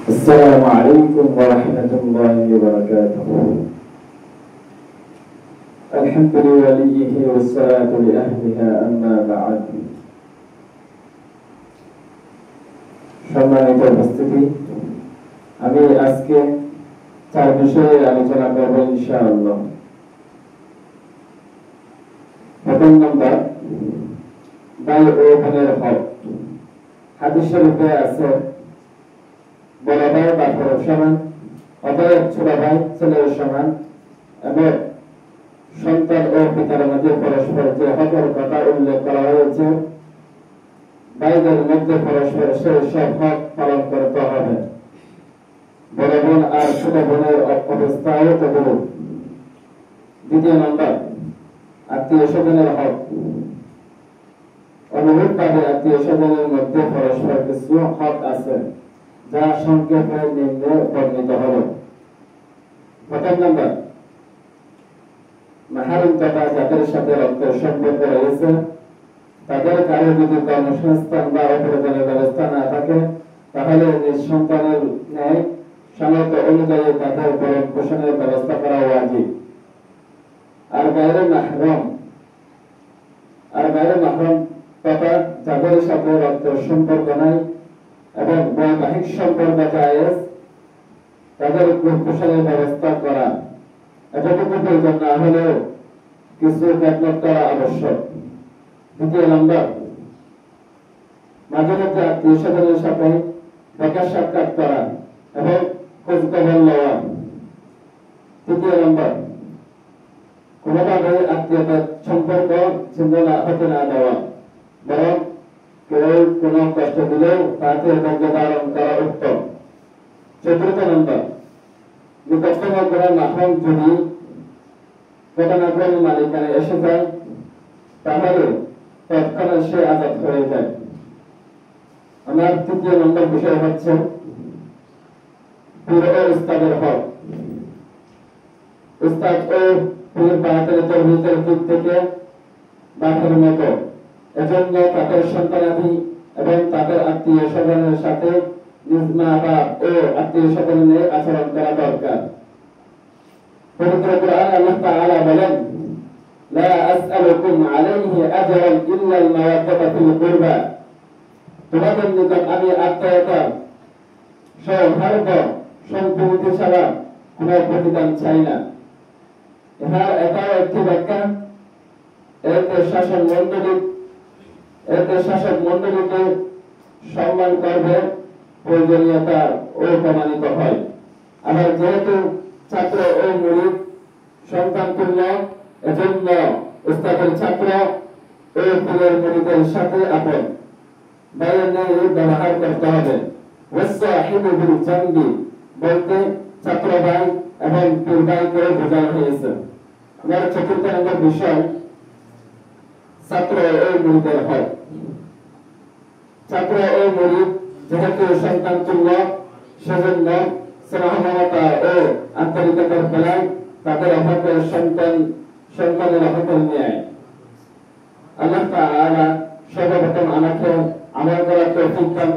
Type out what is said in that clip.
السلام عليكم ورحمة الله وبركاته. الحمد لوليه والصلاة لأهلها أما بعد. সম্মানিত উপস্থিতি, আমি আজকে চার বিষয়ে আলোচনা করব ইনশাআল্লাহ। প্রথম নম্বর, ভাই ও বোনের হক। হাদিস শরীফে আছে, বড় ভাই বাপের সমান, অতএব ছোট ভাই ছেলের সমান, এবং সন্তান ও পিতার মধ্যে পরস্পর যে হকের কথা উল্লেখ করা হয়েছে, ভাইদের মধ্যে পরস্পর সেই সব হক পালন করতে হবে। বড় বোন আর ছোট বোনের অবস্থাও তদ্রূপ। দ্বিতীয় নম্বর, আত্মীয় স্বজনের হক। অনুরূপভাবে আত্মীয় স্বজনের মধ্যে পরস্পর কিছু হক আছে, যা সংক্ষেপে নিম্নে বর্ণিত হল। প্রথম নম্বর, মাহরুম তথা যাদের সাথে রক্তের সম্পর্ক রয়েছে, তাদের কারো যদি কর্মসংস্থান বা অপরজনের ব্যবস্থা না থাকে, তাহলে নিজ সন্তানের ন্যায় সামর্থ্য অনুযায়ী তাদের ভরণ পোষণের ব্যবস্থা করা ওয়াজিব। আর গায়রে মাহরুম তথা যাদের সাথে রক্তের সম্পর্ক নাই এবং বৈবাহিক সম্পর্ক জায়েজ, তাদের পোষণের ব্যবস্থা করা এতটুকু প্রয়োজন না হলেও কিছু খেদমত করা আবশ্যক। দ্বিতীয় নম্বর, মাঝে মধ্যে আত্মীয় স্বজনের সাথে দেখা সাক্ষাৎ করা এবং খোঁজ খবর নেওয়া। তৃতীয় নম্বর, কোনোভাবে আত্মীয়তার সম্পর্ক ছিন্ন হতে না দেওয়া, বরং কেউ কোনো কষ্ট দিলেও তাতে ধৈর্য ধারণ করা উত্তম। চতুর্থ নম্বর, নিকটতম কোনো মাহরুম যদি ঘটনাক্রমে মালিকানা এসে যায়, তাহলে তৎক্ষণাৎ সে আজাদ হয়ে যায়। আমার তৃতীয় নম্বর বিষয় হচ্ছে পীর ও উস্তাদের হক। উস্তাদ ও পীর বাহাতের তরবিয়তের দিক থেকে বাপের মতো, এজন্য তাদের সন্তানাদি এবং তাদের আত্মীয় স্বজনের সাথে নিজ মা বাপ ও আত্মীয় স্বজনের আচরণ করা দরকার। পবিত্র কোরআনে আল্লাহ তাআলা বলেন, লা আসআলুকুম আলাইহি আজরান ইল্লা আল-মাওয়াদ্দাতা ফিল কুরবা। তোমাদের নিকট আমি আত্মীয়তা সৌহার্দ্য সম্প্রীতি ছাড়া কোনো প্রতিদান চাই না। এটাও একটি ব্যাখ্যা, এতে শাসক মন্ডলীকে সম্মান করবে প্রয়োজনীয়তা ও প্রমাণিত হয়। আবার যেহেতু ছাত্র ও মুরিদ সন্তান তুল্য, এজন্য উস্তাদের ছাত্র ও পীরের মুরিদের সাথে আপন ভাইয়ের ন্যায় ব্যবহার করতে হবে। ওয়াসাহিবু বিল জানবি বলতে ছাত্র ভাই এবং পীর ভাইকে বোঝানো হয়েছে। আমার চতুর্থ নম্বর বিষয়, ছাত্র ও মুরিদের হক। ছাত্র ও মুরিদ যেহেতু সন্তান তুল্য, সেজন্য স্নেহ মমতা ও আন্তরিকতার বেলায় তাদের হকের সন্তানের হকের ন্যায়। আল্লাহ তাআলা সর্বপ্রথম আমাকে আমল করার তৌফিক দান